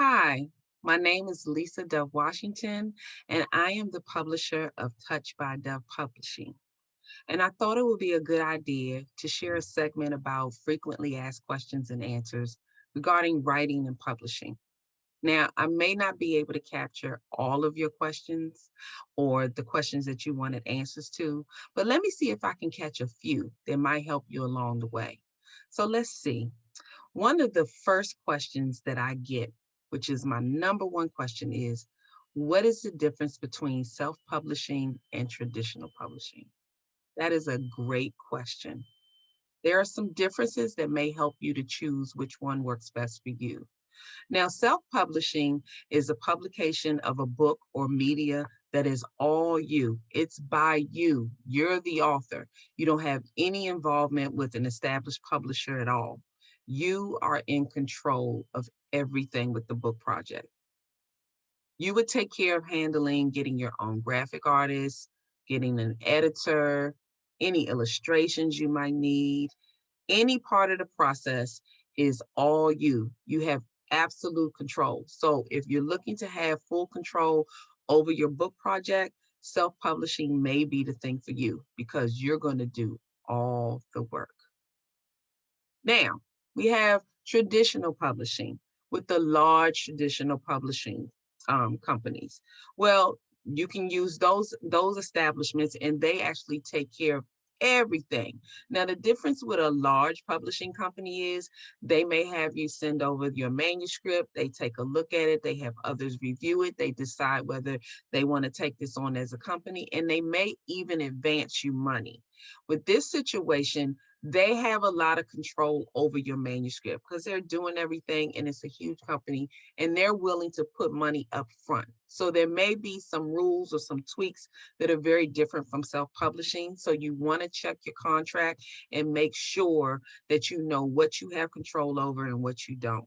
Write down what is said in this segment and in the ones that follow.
Hi, my name is Lisa Dove Washington, and I am the publisher of Touch by Dove Publishing. And I thought it would be a good idea to share a segment about frequently asked questions and answers regarding writing and publishing. Now, I may not be able to capture all of your questions or the questions that you wanted answers to, but let me see if I can catch a few that might help you along the way. So let's see. One of the first questions that I get, which is my number one question, is what is the difference between self publishing and traditional publishing? That is a great question. There are some differences that may help you to choose which one works best for you. Now, self publishing is a publication of a book or media that is all you. It's by you. You're the author. You don't have any involvement with an established publisher at all. You are in control of everything with the book project. You would take care of handling getting your own graphic artist, getting an editor, any illustrations you might need, any part of the process is all you. You have absolute control. So if you're looking to have full control over your book project, self-publishing may be the thing for you because you're going to do all the work. Now, we have traditional publishing with the large traditional publishing companies. Well, you can use those establishments and they actually take care of everything. Now, the difference with a large publishing company is they may have you send over your manuscript, they take a look at it, they have others review it, they decide whether they want to take this on as a company, and they may even advance you money. With this situation, they have a lot of control over your manuscript because they're doing everything and it's a huge company and they're willing to put money up front. So there may be some rules or some tweaks that are very different from self-publishing. So you want to check your contract and make sure that you know what you have control over and what you don't.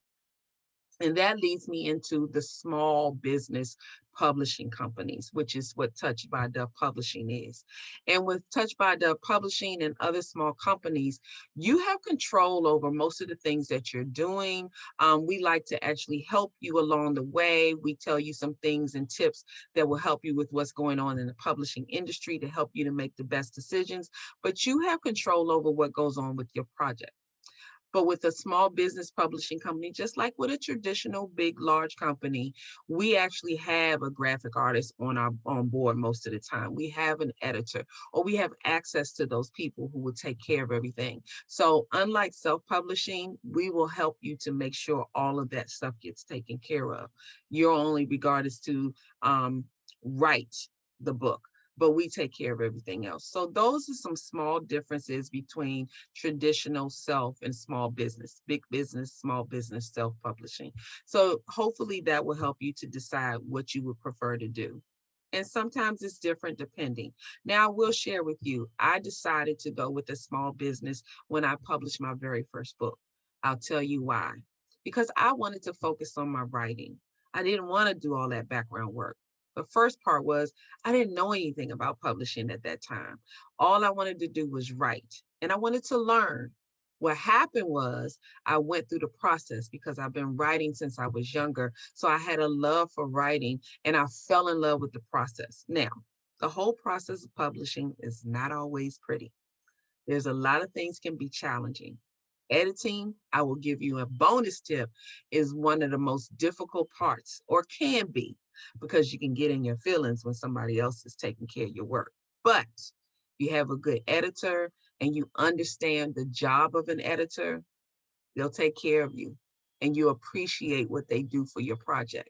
And that leads me into the small business publishing companies, which is what Touch by Dove Publishing is. And with Touch by Dove Publishing and other small companies, you have control over most of the things that you're doing. We like to actually help you along the way. We tell you some things and tips that will help you with what's going on in the publishing industry to help you to make the best decisions. But you have control over what goes on with your project. But with a small business publishing company, just like with a traditional big, large company, we actually have a graphic artist on board most of the time. We have an editor, or we have access to those people who will take care of everything. So unlike self-publishing, we will help you to make sure all of that stuff gets taken care of. You're only regarded to write the book, but we take care of everything else. So those are some small differences between traditional self and small business, big business, small business, self-publishing. So hopefully that will help you to decide what you would prefer to do. And sometimes it's different depending. Now, I will share with you, I decided to go with a small business when I published my very first book. I'll tell you why. Because I wanted to focus on my writing. I didn't want to do all that background work. The first part was I didn't know anything about publishing at that time. All I wanted to do was write, and I wanted to learn. What happened was I went through the process because I've been writing since I was younger. So I had a love for writing and I fell in love with the process. Now, the whole process of publishing is not always pretty. There's a lot of things can be challenging. Editing, I will give you a bonus tip, is one of the most difficult parts, or can be, because you can get in your feelings when somebody else is taking care of your work. But you have a good editor and you understand the job of an editor, they'll take care of you and you appreciate what they do for your project.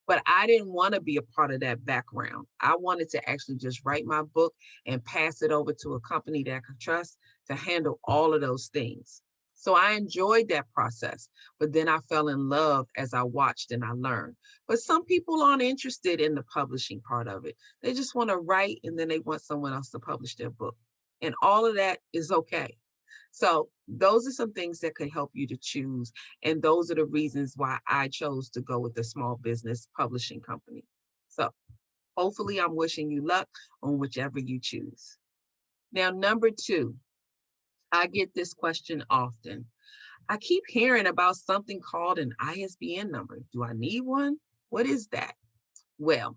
But I didn't want to be a part of that background. I wanted to actually just write my book and pass it over to a company that I could trust to handle all of those things. So I enjoyed that process, but then I fell in love as I watched and I learned. But some people aren't interested in the publishing part of it. They just want to write and then they want someone else to publish their book. And all of that is okay. So those are some things that could help you to choose. And those are the reasons why I chose to go with the small business publishing company. So hopefully I'm wishing you luck on whichever you choose. Now, number two, I get this question often. I keep hearing about something called an ISBN number. Do I need one? What is that? Well,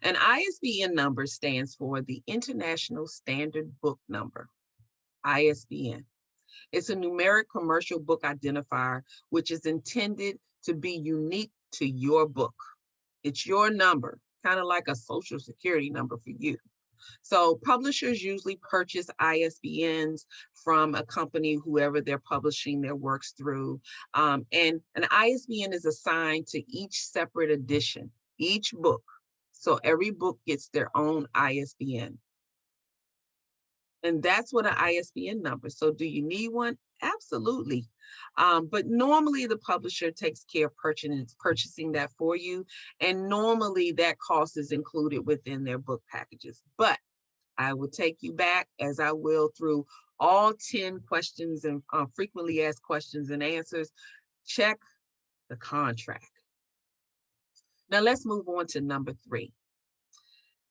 an ISBN number stands for the International Standard Book Number, ISBN. It's a numeric commercial book identifier, which is intended to be unique to your book. It's your number, kind of like a social security number for you. So publishers usually purchase ISBNs from a company, whoever they're publishing their works through. And an ISBN is assigned to each separate edition, each book. So every book gets their own ISBN. And that's what an ISBN number. So do you need one? Absolutely. But normally the publisher takes care of purchasing that for you. And normally that cost is included within their book packages. But I will take you back, as I will, through all 10 questions and frequently asked questions and answers. Check the contract. Now let's move on to number 3.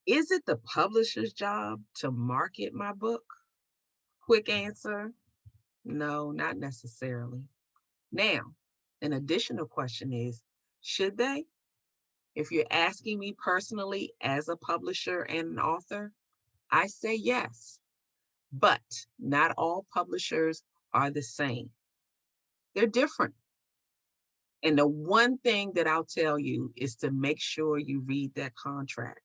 Is it the publisher's job to market my book? Quick answer, no, not necessarily. Now, an additional question is, should they? If you're asking me personally as a publisher and an author, I say yes, but not all publishers are the same. They're different. And the one thing that I'll tell you is to make sure you read that contract.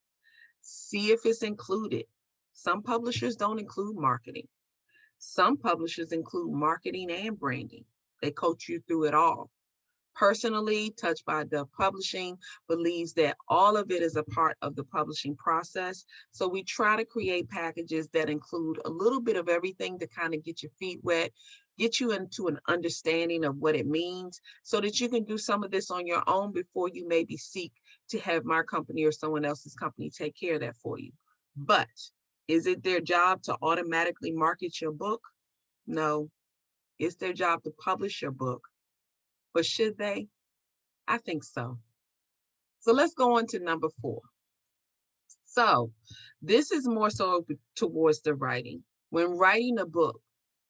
See if it's included. Some publishers don't include marketing. Some publishers include marketing and branding. They coach you through it all. Personally, Touched by Dove Publishing believes that all of it is a part of the publishing process. So we try to create packages that include a little bit of everything to kind of get your feet wet, get you into an understanding of what it means so that you can do some of this on your own before you maybe seek to have my company or someone else's company take care of that for you. But is it their job to automatically market your book? No, it's their job to publish your book. But should they? I think so. So let's go on to number 4. So this is more so towards the writing. When writing a book,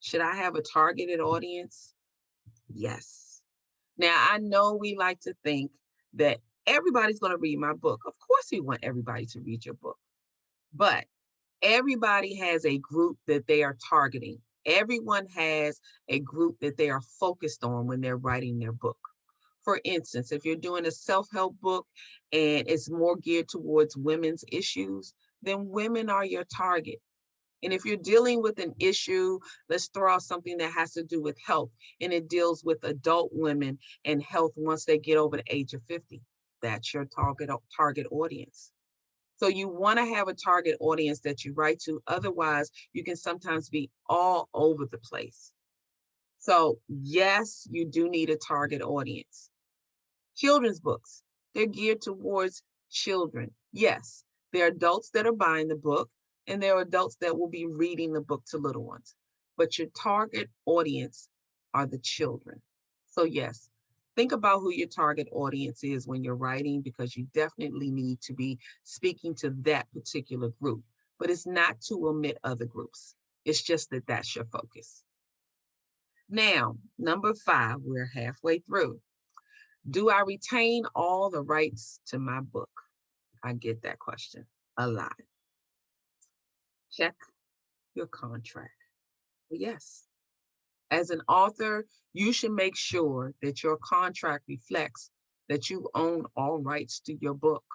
should I have a targeted audience? Yes. Now, I know we like to think that everybody's going to read my book. Of course, we want everybody to read your book. But everybody has a group that they are targeting. Everyone has a group that they are focused on when they're writing their book. For instance, if you're doing a self-help book and it's more geared towards women's issues, then women are your target. And if you're dealing with an issue, let's throw out something that has to do with health, and it deals with adult women and health once they get over the age of 50, that's your target audience. So you want to have a target audience that you write to. Otherwise, you can sometimes be all over the place. So yes, you do need a target audience. Children's books, they're geared towards children. Yes, there are adults that are buying the book, and there are adults that will be reading the book to little ones. But your target audience are the children. So yes, think about who your target audience is when you're writing, because you definitely need to be speaking to that particular group. But it's not to omit other groups. It's just that that's your focus. Now, number 5, we're halfway through. Do I retain all the rights to my book? I get that question a lot. Check your contract. Yes. As an author, you should make sure that your contract reflects that you own all rights to your book.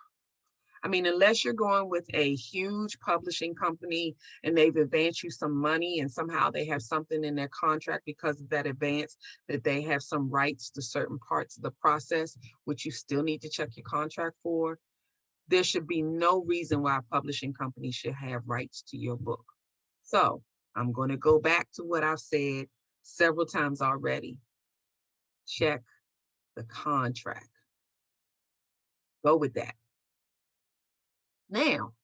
I mean, unless you're going with a huge publishing company and they've advanced you some money and somehow they have something in their contract because of that advance that they have some rights to certain parts of the process, which you still need to check your contract for, there should be no reason why a publishing company should have rights to your book. So I'm going to go back to what I've said several times already. Check the contract. Go with that. Now,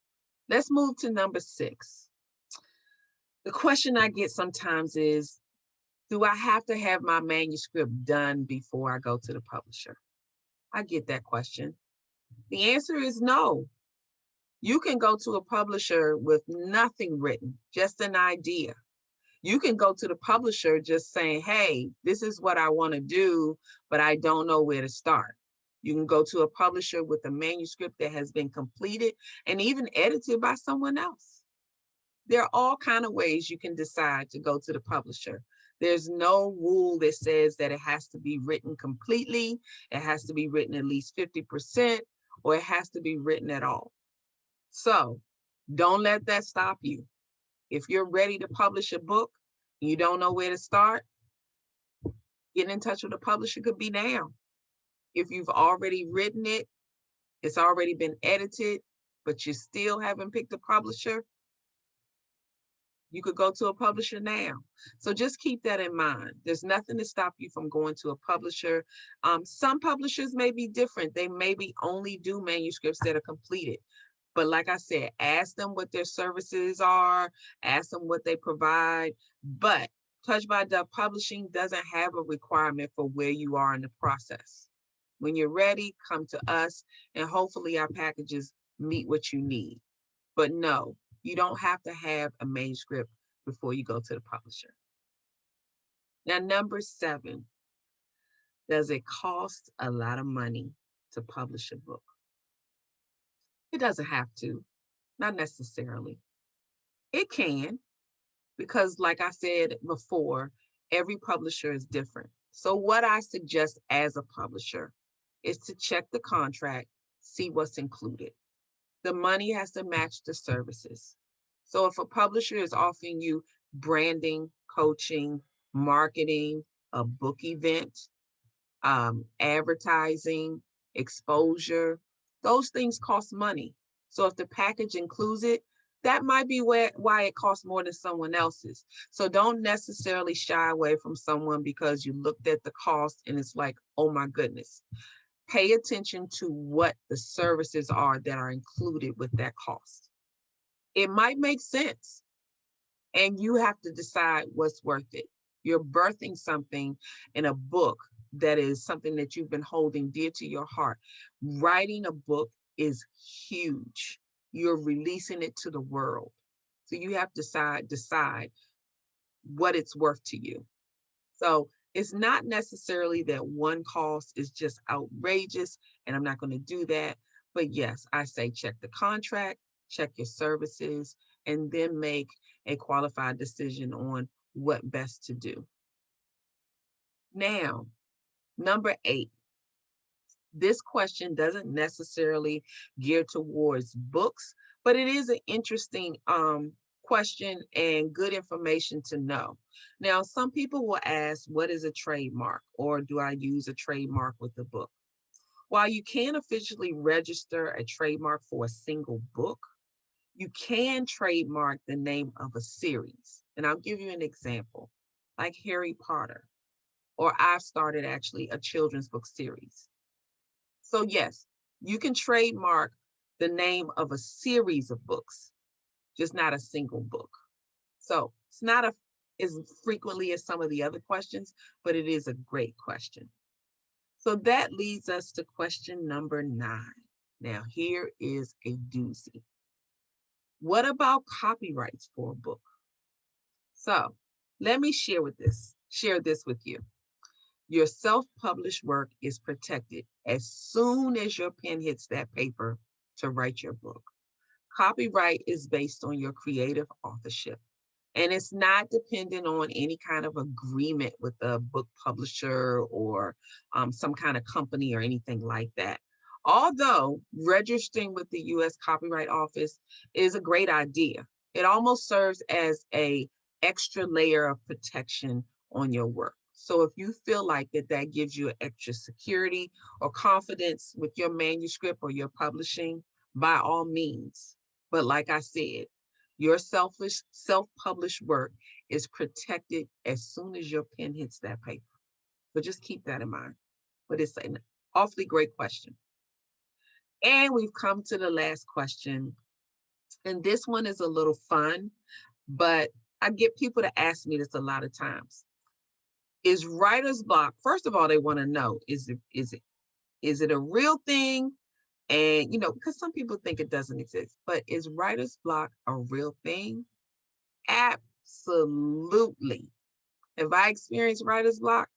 let's move to number 6. The question I get sometimes is, do I have to have my manuscript done before I go to the publisher? I get that question. The answer is no. You can go to a publisher with nothing written, just an idea. You can go to the publisher just saying, hey, this is what I want to do, but I don't know where to start. You can go to a publisher with a manuscript that has been completed and even edited by someone else. There are all kinds of ways you can decide to go to the publisher. There's no rule that says that it has to be written completely, it has to be written at least 50%, or it has to be written at all. So don't let that stop you. If you're ready to publish a book, and you don't know where to start, getting in touch with a publisher could be now. If you've already written it, it's already been edited, but you still haven't picked a publisher, you could go to a publisher now. So just keep that in mind. There's nothing to stop you from going to a publisher. Some publishers may be different. They maybe only do manuscripts that are completed. But like I said, ask them what their services are, ask them what they provide. But Touched by Dove Publishing doesn't have a requirement for where you are in the process. When you're ready, come to us, and hopefully our packages meet what you need. But no, you don't have to have a manuscript before you go to the publisher. Now, number 7, does it cost a lot of money to publish a book? It doesn't have to, not necessarily. It can, because like I said before, every publisher is different. So what I suggest as a publisher is to check the contract, see what's included. The money has to match the services. So if a publisher is offering you branding, coaching, marketing, a book event, advertising, exposure, those things cost money. So if the package includes it, that might be why it costs more than someone else's. So don't necessarily shy away from someone because you looked at the cost and it's like, oh my goodness. Pay attention to what the services are that are included with that cost. It might make sense, and you have to decide what's worth it. You're birthing something in a book that is something that you've been holding dear to your heart. Writing a book is huge. You're releasing it to the world. So you have to decide what it's worth to you. So it's not necessarily that one cost is just outrageous, and I'm not going to do that. But yes, I say check the contract, check your services, and then make a qualified decision on what best to do. Now, number 8, this question doesn't necessarily gear towards books, but it is an interesting question and good information to know. Now, some people will ask, what is a trademark, or do I use a trademark with the book? While you can't officially register a trademark for a single book, you can trademark the name of a series. And I'll give you an example, like Harry Potter, or I've started actually a children's book series. So yes, you can trademark the name of a series of books, just not a single book. So it's not as frequently as some of the other questions, but it is a great question. So that leads us to question number 9. Now here is a doozy. What about copyrights for a book? So let me share this with you. Your self-published work is protected as soon as your pen hits that paper to write your book. Copyright is based on your creative authorship, and it's not dependent on any kind of agreement with a book publisher or some kind of company or anything like that. Although registering with the U.S. Copyright Office is a great idea, it almost serves as a extra layer of protection on your work. So if you feel like that gives you extra security or confidence with your manuscript or your publishing, by all means. But like I said, your self-published work is protected as soon as your pen hits that paper. So just keep that in mind. But it's an awfully great question. And we've come to the last question. And this one is a little fun, but I get people to ask me this a lot of times. Is writer's block, first of all, they want to know, is it a real thing? And, because some people think it doesn't exist, but is writer's block a real thing? Absolutely. Have I experienced writer's block?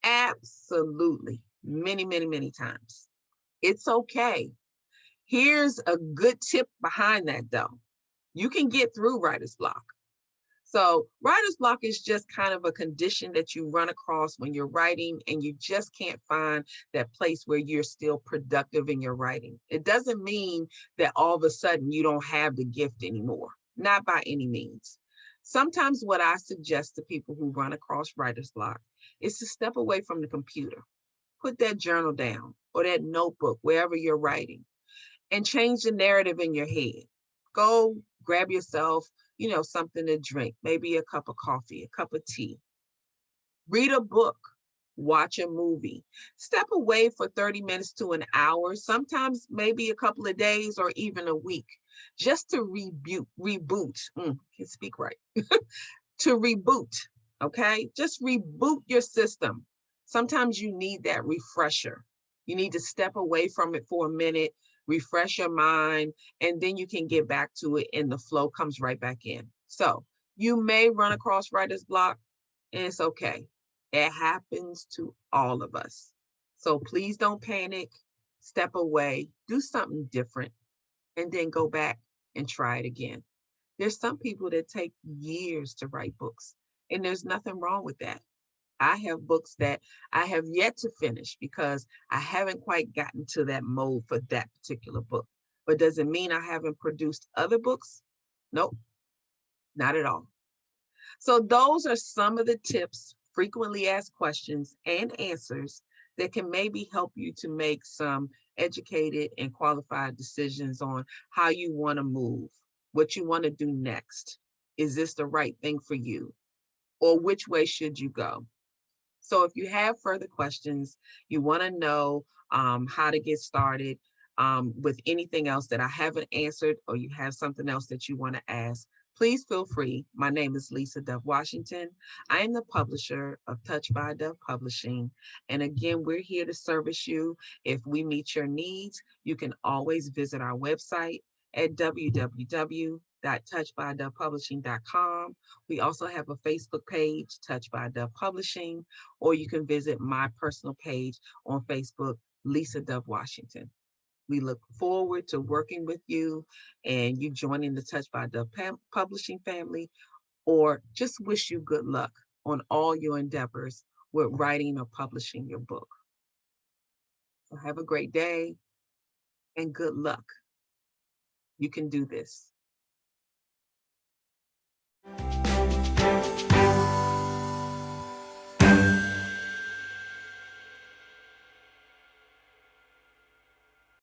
Absolutely. Many, many, many times. It's okay. Here's a good tip behind that though. You can get through writer's block. So writer's block is just kind of a condition that you run across when you're writing and you just can't find that place where you're still productive in your writing. It doesn't mean that all of a sudden you don't have the gift anymore, not by any means. Sometimes what I suggest to people who run across writer's block is to step away from the computer, put that journal down or that notebook wherever you're writing and change the narrative in your head. Go grab yourself, something to drink, maybe a cup of coffee, a cup of tea. Read a book, watch a movie. Step away for 30 minutes to an hour, sometimes maybe a couple of days or even a week, just to reboot. Can't speak right. To reboot, okay? Just reboot your system. Sometimes you need that refresher. You need to step away from it for a minute, refresh your mind, and then you can get back to it and the flow comes right back in. So you may run across writer's block and it's okay. It happens to all of us. So please don't panic, step away, do something different, and then go back and try it again. There's some people that take years to write books, and there's nothing wrong with that. I have books that I have yet to finish because I haven't quite gotten to that mode for that particular book. But does it mean I haven't produced other books? Nope, not at all. So those are some of the tips, frequently asked questions and answers that can maybe help you to make some educated and qualified decisions on how you want to move, what you want to do next. Is this the right thing for you? Or which way should you go? So if you have further questions, you want to know how to get started with anything else that I haven't answered, or you have something else that you want to ask, please feel free. My name is Lisa Dove Washington. I am the publisher of Touch by Dove Publishing. And again, we're here to service you. If we meet your needs, you can always visit our website at www.touchbydovepublishing.com. We also have a Facebook page, Touch by Dove Publishing, or you can visit my personal page on Facebook, Lisa Dove Washington. We look forward to working with you and you joining the Touch by Dove Publishing family, or just wish you good luck on all your endeavors with writing or publishing your book. So have a great day and good luck. You can do this.